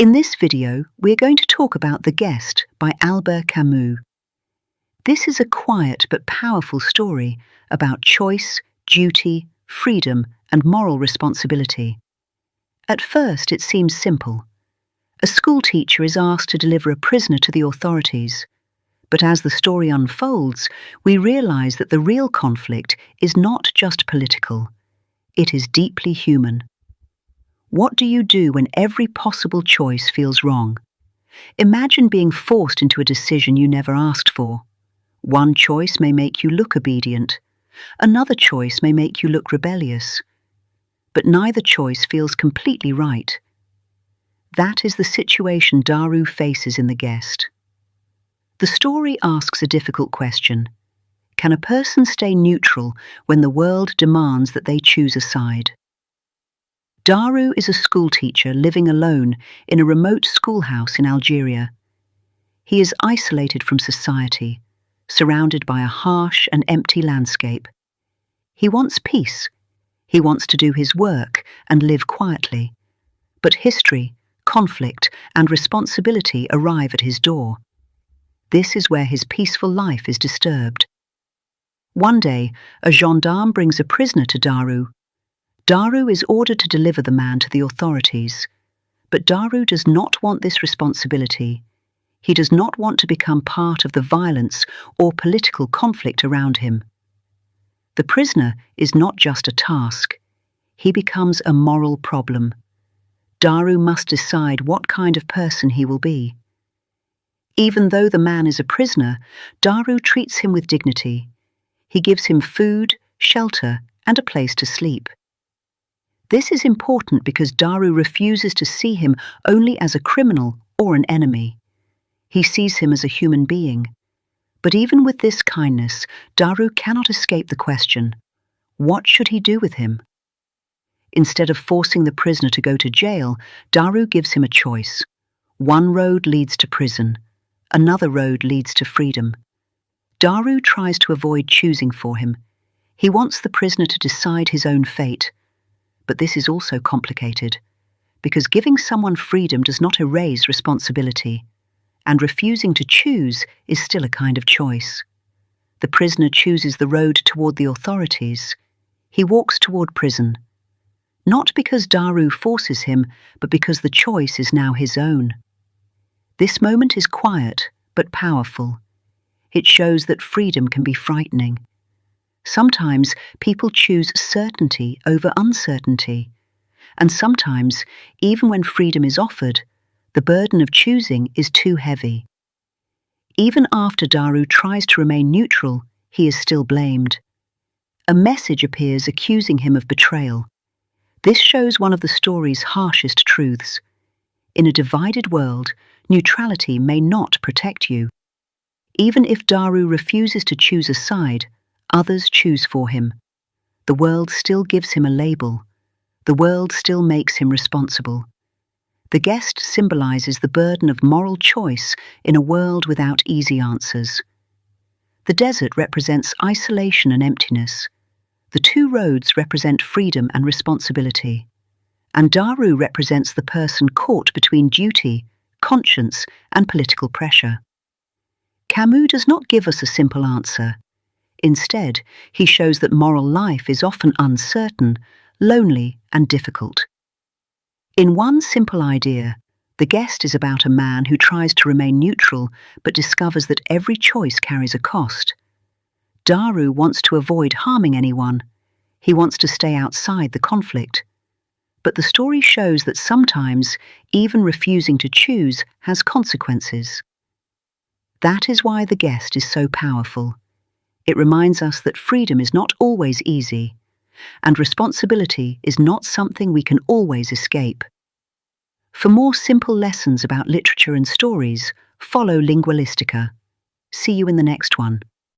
In this video, we're going to talk about The Guest by Albert Camus. This is a quiet but powerful story about choice, duty, freedom, and moral responsibility. At first, it seems simple. A schoolteacher is asked to deliver a prisoner to the authorities. But as the story unfolds, we realize that the real conflict is not just political. It is deeply human. What do you do when every possible choice feels wrong? Imagine being forced into a decision you never asked for. One choice may make you look obedient. Another choice may make you look rebellious. But neither choice feels completely right. That is the situation Daru faces in The Guest. The story asks a difficult question. Can a person stay neutral when the world demands that they choose a side? Daru is a schoolteacher living alone in a remote schoolhouse in Algeria. He is isolated from society, surrounded by a harsh and empty landscape. He wants peace. He wants to do his work and live quietly. But history, conflict, and responsibility arrive at his door. This is where his peaceful life is disturbed. One day, a gendarme brings a prisoner to Daru. Daru is ordered to deliver the man to the authorities. But Daru does not want this responsibility. He does not want to become part of the violence or political conflict around him. The prisoner is not just a task. He becomes a moral problem. Daru must decide what kind of person he will be. Even though the man is a prisoner, Daru treats him with dignity. He gives him food, shelter, and a place to sleep. This is important because Daru refuses to see him only as a criminal or an enemy. He sees him as a human being. But even with this kindness, Daru cannot escape the question, what should he do with him? Instead of forcing the prisoner to go to jail, Daru gives him a choice. One road leads to prison. Another road leads to freedom. Daru tries to avoid choosing for him. He wants the prisoner to decide his own fate. But this is also complicated, because giving someone freedom does not erase responsibility, and refusing to choose is still a kind of choice. The prisoner chooses the road toward the authorities. He walks toward prison, not because Daru forces him, but because the choice is now his own. This moment is quiet, but powerful. It shows that freedom can be frightening. Sometimes people choose certainty over uncertainty. And sometimes, even when freedom is offered, the burden of choosing is too heavy. Even after Daru tries to remain neutral, he is still blamed. A message appears accusing him of betrayal. This shows one of the story's harshest truths. In a divided world, neutrality may not protect you. Even if Daru refuses to choose a side, others choose for him. The world still gives him a label. The world still makes him responsible. The guest symbolizes the burden of moral choice in a world without easy answers. The desert represents isolation and emptiness. The two roads represent freedom and responsibility. And Daru represents the person caught between duty, conscience, and political pressure. Camus does not give us a simple answer. Instead, he shows that moral life is often uncertain, lonely, and difficult. In one simple idea, The Guest is about a man who tries to remain neutral but discovers that every choice carries a cost. Daru wants to avoid harming anyone. He wants to stay outside the conflict. But the story shows that sometimes, even refusing to choose has consequences. That is why The Guest is so powerful. It reminds us that freedom is not always easy, and responsibility is not something we can always escape. For more simple lessons about literature and stories, follow Lingualistica. See you in the next one.